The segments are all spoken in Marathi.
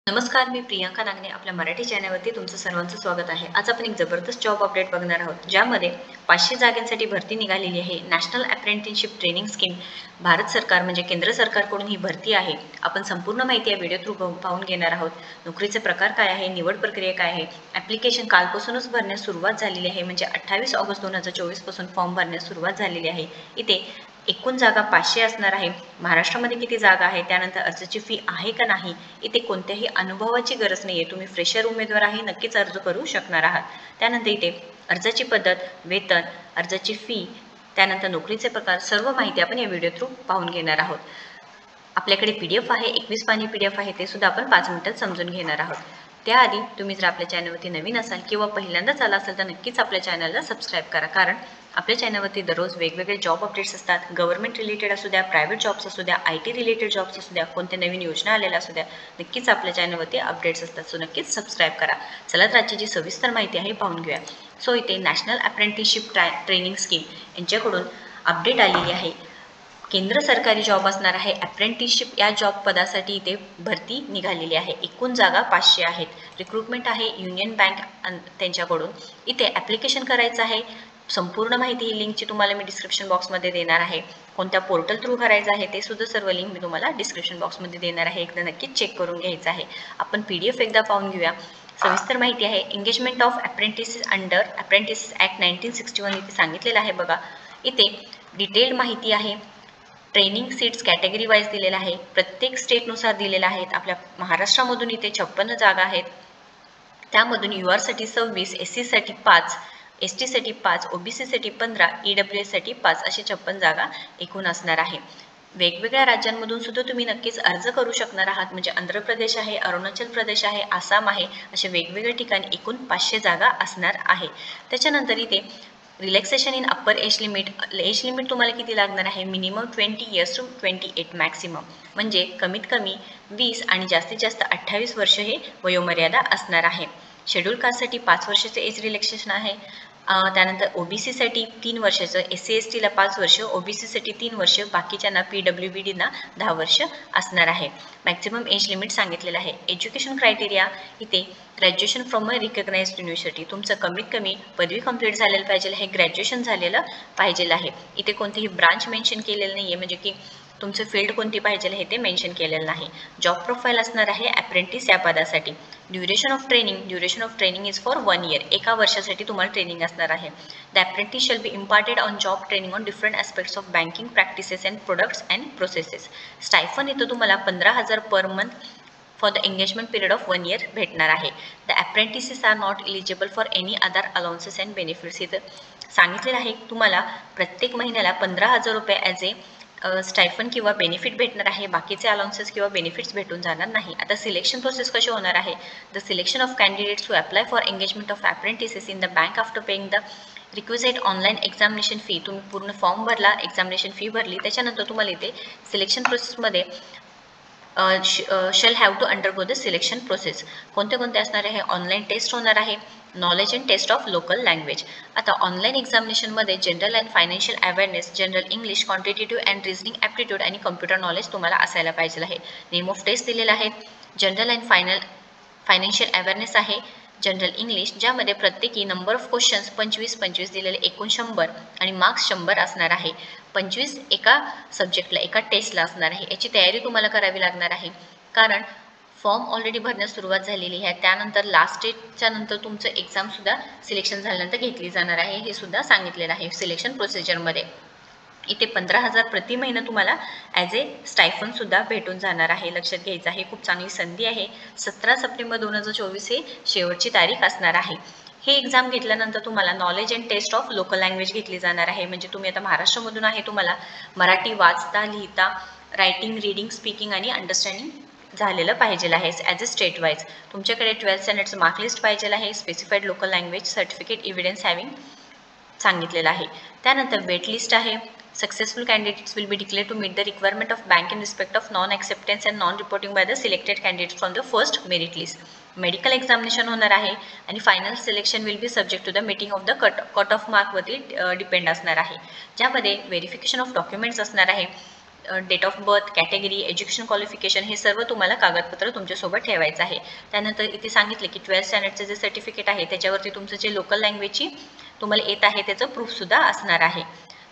नमस्कार, मी प्रियांका नागने आपल्या मराठी चॅनलवरती तुमचं सर्वांचं स्वागत आहे. आज आपण एक जबरदस्त जॉब अपडेट बघणार आहोत, ज्यामध्ये 500 जागांसाठी भरती निघालेली आहे. National apprenticeship training scheme Bharat सरकार म्हणजे केंद्र सरकारकडून ही भरती आहे. आपण संपूर्ण माहिती या व्हिडिओ थ्रू पाहून घेणार आहोत. नोकरीचे प्रकार काय आहे, निवड प्रक्रिया काय आहे, ॲप्लिकेशन कालपासूनच भरण्यास सुरुवात झालेली आहे, म्हणजे 28 ऑगस्ट 2024 पासून फॉर्म भरण्यास सुरुवात झालेली आहे. इथे एकूण जागा 500 असणार आहे. महाराष्ट्रामध्ये किती जागा आहे, त्यानंतर अर्जाची फी आहे का नाही, इथे कोणत्याही अनुभवाची गरज नाही आहे. तुम्ही फ्रेशर उमेदवार आहे, नक्कीच अर्ज करू शकणार आहात. त्यानंतर इथे अर्जाची पद्धत, वेतन, अर्जाची फी, त्यानंतर नोकरीचे प्रकार, सर्व माहिती आपण या व्हिडिओ थ्रू पाहून घेणार आहोत. आपल्याकडे PDF आहे, 21 पानी PDF आहे, ते सुद्धा आपण 5 मिनिटात समजून घेणार आहोत. त्याआधी तुम्ही जर आपल्या चॅनलवरती नवीन असाल किंवा पहिल्यांदाच आला असाल तर नक्कीच आपल्या चॅनलला सबस्क्राईब करा, कारण आपल्या चॅनलवरती दररोज वेगवेगळे जॉब अपडेट्स असतात. गव्हर्नमेंट रिलेटेड असू द्या, प्रायव्हेट जॉब्स असू द्या, IT रिलेटेड जॉब्स असू द्या, कोणत्या नवीन योजना आलेल्या असू द्या, नक्कीच आपल्या चॅनलवरती अपडेट्स असतात. सो नक्कीच सबस्क्राईब करा. चला तर आजची जी सविस्तर माहिती आहे पाहून घेऊया. सो इथे नॅशनल अप्रेंटिसशिप ट्रेनिंग स्कीम यांच्याकडून अपडेट आलेली आहे. केंद्र सरकारी जॉब असणार आहे. अप्रेंटिसशिप या जॉब पदासाठी इथे भरती निघालेली आहे. एकूण जागा 500 आहेत. रिक्रुटमेंट आहे युनियन बँक त्यांच्याकडून. इथे ॲप्लिकेशन करायचं आहे. संपूर्ण माहिती ही लिंकची तुम्हाला मी डिस्क्रिप्शन बॉक्समध्ये देणार आहे. कोणत्या पोर्टल थ्रू भरायचं आहे ते सुद्धा सर्व लिंक मी तुम्हाला डिस्क्रिप्शन बॉक्समध्ये देणार आहे. एकदा नक्कीच चेक करून घ्यायचं आहे. आपण PDF एकदा पाहून घेऊया. सविस्तर माहिती आहे. Engagement of apprentices under apprentice act 1961 इथे सांगितलेलं आहे बघा. इथे डिटेल्ड माहिती आहे. ट्रेनिंग सीट्स कॅटेगरी वाईज दिलेला आहे. प्रत्येक स्टेटनुसार दिलेला आहेत. आपल्या महाराष्ट्रामधून इथे 56 जागा आहेत. त्यामधून UR साठी 26, SC साठी 5, ST साठी 5, OBC साठी 15, EWS साठी 5 असे 56 जागा एकूण असणार आहे. वेगवेगळ्या राज्यांमधून सुद्धा तुम्ही नक्कीच अर्ज करू शकणार आहात. म्हणजे आंध्र प्रदेश आहे, अरुणाचल प्रदेश आहे, आसाम आहे, असे वेगवेगळ्या ठिकाणी एकूण 500 जागा असणार आहे. त्याच्यानंतर इथे relaxation in upper age limit तुम्हाला किती लागणार आहे, मिनिमम 20 इयर्स टू 28 मॅक्सिमम, म्हणजे कमीत कमी 20 आणि जास्तीत जास्त 28 वर्ष हे वयोमर्यादा असणार आहे. शेड्यूल कास्टसाठी 5 वर्षाचे एज रिलॅक्सेशन आहे. त्यानंतर OBC साठी 3 वर्षाचं, SC ST ला 5 वर्ष, OBC साठी 3 वर्ष, बाकीच्यांना PWBD ना 10 वर्ष असणार आहे. मॅक्सिमम एज लिमिट सांगितलेलं आहे. एज्युकेशन क्रायटेरिया इथे graduation from a recognised university, तुमचं कमीत कमी पदवी कंप्लीट झालेलं पाहिजे आहे, ग्रॅज्युएशन झालेलं पाहिजे आहे. इथे कोणतीही ब्रांच मेन्शन केलेलं नाही आहे, म्हणजे की तुमचं फील्ड कोणती पाहिजे आहे ते मेन्शन केलेलं नाही. जॉब प्रोफाईल असणार आहे अप्रेंटिस या पदासाठी. Duration of training is for 1 year, एका वर्षासाठी तुम्हाला ट्रेनिंग असणार आहे. The apprentice shall be imparted on job training on different aspects of banking practices and products and processes. Stipend इथं तुम्हाला 15,000 per month for the engagement period of 1 year भेटणार आहे. The apprentices are not eligible for any other allowances and benefits. इथं सांगितलेलं आहे तुम्हाला प्रत्येक महिन्याला 15,000 रुपये ॲज ए स्टायफन किंवा बेनिफिट भेटणार आहे. बाकीचे अलाउन्सेस किंवा बेनिफिट्स भेटून जाणार नाही. आता सिलेक्शन प्रोसेस कशी होणार आहे. The selection of candidates who apply for engagement of apprentices in the bank after paying the requisite online examination fee. तुम्ही पूर्ण फॉर्म भरला, एक्झामिनेशन फी भरली, त्याच्यानंतर तुम्हाला इथे सिलेक्शन प्रोसेसमध्ये shall have to undergo the selection process. कोणते असणार आहे. ऑनलाईन टेस्ट होणार आहे. Knowledge and test of local language. आता ऑनलाईन एक्झामिनेशनमध्ये general and financial awareness, general English, quantitative and reasoning aptitude आणि कम्प्युटर नॉलेज तुम्हाला असायला पाहिजे आहे. नेम ऑफ टेस्ट दिलेला आहे. जनरल अँड फायनान्शियल अवेअरनेस आहे. जनरल इंग्लिश, ज्यामध्ये प्रत्येकी नंबर ऑफ क्वेश्चन्स 25 दिलेले, एकूण 100 आणि मार्क्स 100 असणार आहे. 25 एका सब्जेक्टला, एका टेस्टला असणार आहे. याची तयारी तुम्हाला करावी लागणार आहे, कारण फॉर्म ऑलरेडी भरण्यास सुरुवात झालेली आहे. त्यानंतर लास्ट डेटच्या नंतर तुमचं एक्झामसुद्धा सिलेक्शन झाल्यानंतर घेतली जाणार आहे, हे सुद्धा सांगितलेलं आहे सिलेक्शन प्रोसिजरमध्ये. इथे 15,000 प्रति महिना तुम्हाला ॲज ए स्टायफनसुद्धा भेटून जाणार आहे. लक्षात घ्यायचं आहे, खूप चांगली संधी आहे. 17 सप्टेंबर 2024 हे शेवटची तारीख असणार आहे. हे एक्झाम घेतल्यानंतर तुम्हाला knowledge and test of local language घेतली जाणार आहे. म्हणजे तुम्ही आता महाराष्ट्रामधून आहे, तुम्हाला मराठी वाचता, लिहिता, रायटिंग, रीडिंग, स्पीकिंग आणि अंडरस्टँडिंग झालेलं पाहिजे आहे. ॲज अ स्टेट वाईज तुमच्याकडे 12th स्टँडर्डचं मार्कलिस्ट पाहिजे आहे. Specified local language certificate evidence having सांगितलेलं आहे. त्यानंतर वेट लिस्ट आहे. Successful candidates will be declared to meet the requirement of bank in respect of non-acceptance and non-reporting by the selected candidates from the first merit list. Medical examination होणार आहे आणि final selection will be subject to the meeting of the cut off मार्कवरती डिपेंड असणार आहे, ज्यामध्ये व्हेरिफिकेशन ऑफ डॉक्युमेंट्स असणार आहे. Date of birth, category, education qualification हे सर्व तुम्हाला कागदपत्र तुमच्यासोबत ठेवायचं आहे. त्यानंतर इथे सांगितलं की 12th स्टँडर्डचं जे सर्टिफिकेट आहे त्याच्यावरती तुमचं जे लोकल लँग्वेजची तुम्हाला येत आहे त्याचं प्रूफसुद्धा असणार आहे.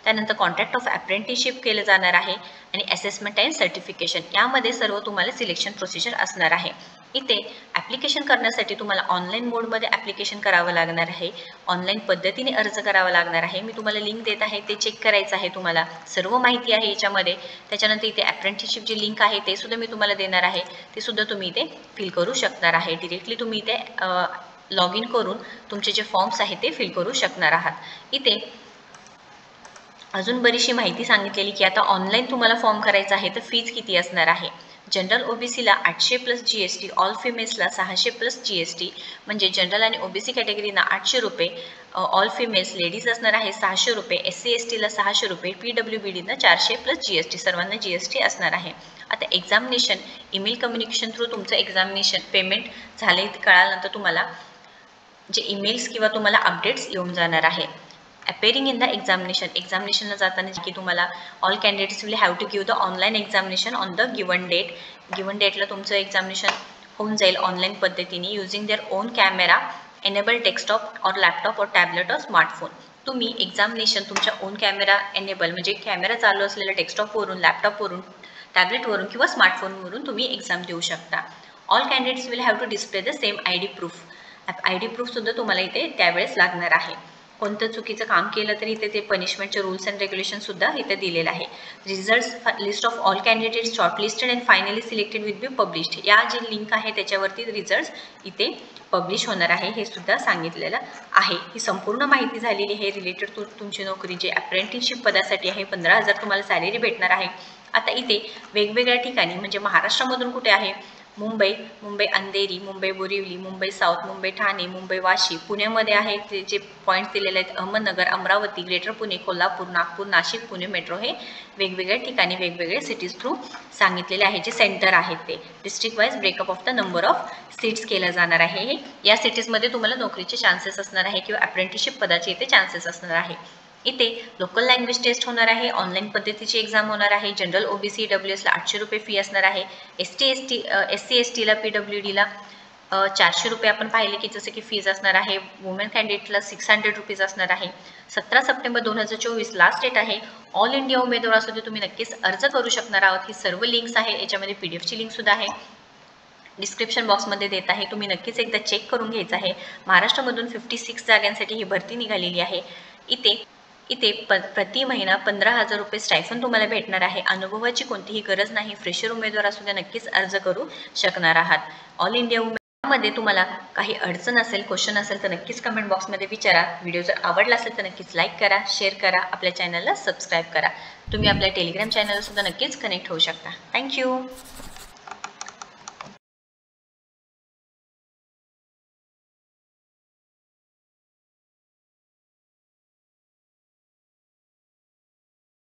त्यानंतर कॉन्ट्रॅक्ट ऑफ अप्रेंटिसशिप केलं जाणार आहे आणि असेसमेंट अँड सर्टिफिकेशन यामध्ये सर्व तुम्हाला सिलेक्शन प्रोसिजर असणार आहे. इथे ॲप्लिकेशन करण्यासाठी तुम्हाला ऑनलाईन मोडमध्ये ॲप्लिकेशन करावं लागणार आहे. ऑनलाईन पद्धतीने अर्ज करावा लागणार आहे. मी तुम्हाला लिंक देत आहे, ते चेक करायचं आहे. तुम्हाला सर्व माहिती आहे याच्यामध्ये. त्याच्यानंतर इथे अप्रेंटिसशिप जी लिंक आहे ते सुद्धा मी तुम्हाला देणार आहे, ते सुद्धा तुम्ही इथे फिल करू शकणार आहे. डिरेक्टली तुम्ही इथे लॉग इन करून तुमचे जे फॉर्म्स आहेत ते फिल करू शकणार आहात. इथे अजून बरीचशी माहिती सांगितलेली की आता ऑनलाईन तुम्हाला फॉर्म करायचा आहे तर फीज किती असणार आहे. जनरल ओबीसीला 800 प्लस GST, ऑल फिमेल्सला 600 प्लस GST, म्हणजे जनरल आणि ओबीसी कॅटेगरीना 800 रुपये, ऑल फिमेल्स लेडीज असणार आहे 600 रुपये, SC STला 600 रुपये, PWBDना 400 प्लस GST, सर्वांना GST असणार आहे. आता एक्झामिनेशन ईमेल कम्युनिकेशन थ्रू तुमचं एक्झामिनेशन पेमेंट झाले कळाल्यानंतर तुम्हाला जे ईमेल्स किंवा तुम्हाला अपडेट्स येऊन जाणार आहे. अपेअरिंग इन द एक्झामिनेशनला जाताना की तुम्हाला all candidates will have to give the online examination on the given डेटला तुमचं एक्झामिनेशन होऊन जाईल ऑनलाईन पद्धतीने using their own camera, enable desktop और लॅपटॉप और टॅबलेट और स्मार्टफोन. तुम्ही एक्झामिनेशन तुमच्या ओन कॅमेरा एनेबल म्हणजे कॅमेरा चालू असलेल्या डेस्कटॉपवरून, लॅपटॉपवरून, टॅबलेटवरून किंवा स्मार्टफोनवरून तुम्ही एक्झाम देऊ शकता. All candidates will have to display the same ID proof. ID प्रूफसुद्धा तुम्हाला इथे त्यावेळेस लागणार आहे. कोणतं चुकीचं काम केलं तरी इथे ते पनिशमेंटचे रूल्स अँड रेग्युलेशनसुद्धा इथे दिलेलं आहे. Results list of all candidates shortlisted and finally selected will be published. या जे लिंक आहे त्याच्यावरती रिझल्ट्स इथे पब्लिश होणार आहे हे सुद्धा सांगितलेलं आहे. ही संपूर्ण माहिती झालेली आहे रिलेटेड टू तुमची नोकरी जे अप्रेंटिसशिप पदासाठी आहे. 15,000 तुम्हाला सॅलरी भेटणार आहे. आता इथे वेगवेगळ्या ठिकाणी म्हणजे महाराष्ट्रामधून कुठे आहे, मुंबई अंधेरी, मुंबई बोरिवली, मुंबई साऊथ, मुंबई ठाणे, मुंबई वाशी, पुण्यामध्ये आहे ते जे पॉईंट्स दिलेले आहेत अहमदनगर, अमरावती, ग्रेटर पुणे, कोल्हापूर, नागपूर, नाशिक, पुणे मेट्रो हे वेगवेगळ्या ठिकाणी वेगवेगळे सिटीज थ्रू सांगितलेले आहे. जे सेंटर आहेत ते district wise breakup of the number of seats केलं जाणार आहे. या सिटीजमध्ये तुम्हाला नोकरीचे चान्सेस असणार आहे किंवा अप्रेंटिसशिप पदाचे इथे चान्सेस असणार आहे. इथे लोकल लँग्वेज टेस्ट होणार आहे, ऑनलाईन पद्धतीची एक्झाम होणार आहे. जनरल OBC EWSला 800 रुपये फी असणार आहे. SC STला PWDला 400 रुपये आपण पाहिले की जसं की फीज असणार आहे. वुमेन कॅन्डिडेटला 600 रुपीज असणार आहे. 17 सप्टेंबर 2024 लास्ट डेट आहे. ऑल इंडिया उमेदवार असू दे तुम्ही नक्कीच अर्ज करू शकणार आहोत. ही सर्व लिंक्स आहे, याच्यामध्ये PDF ची लिंक सुद्धा आहे, डिस्क्रिप्शन बॉक्समध्ये देत आहे. तुम्ही नक्कीच एकदा चेक करून घ्यायचं आहे. महाराष्ट्रामधून 56 जागांसाठी ही भरती निघालेली आहे. इथे प्रति महिना 15,000 रुपये स्टायफन तुम्हाला भेटणार आहे. अनुभवाची कोणतीही गरज नाही. फ्रेशर उमेदवार असू द्या नक्कीच अर्ज करू शकणार आहात. ऑल इंडिया उमेदवारामध्ये तुम्हाला काही अडचण असेल, क्वेश्चन असेल तर नक्कीच कमेंट बॉक्समध्ये विचारा. व्हिडिओ जर आवडला असेल तर नक्कीच लाईक करा, शेअर करा, आपल्या चॅनलला सबस्क्राईब करा. तुम्ही आपल्या टेलिग्राम चॅनलला सुद्धा नक्कीच कनेक्ट होऊ शकता. थँक्यू.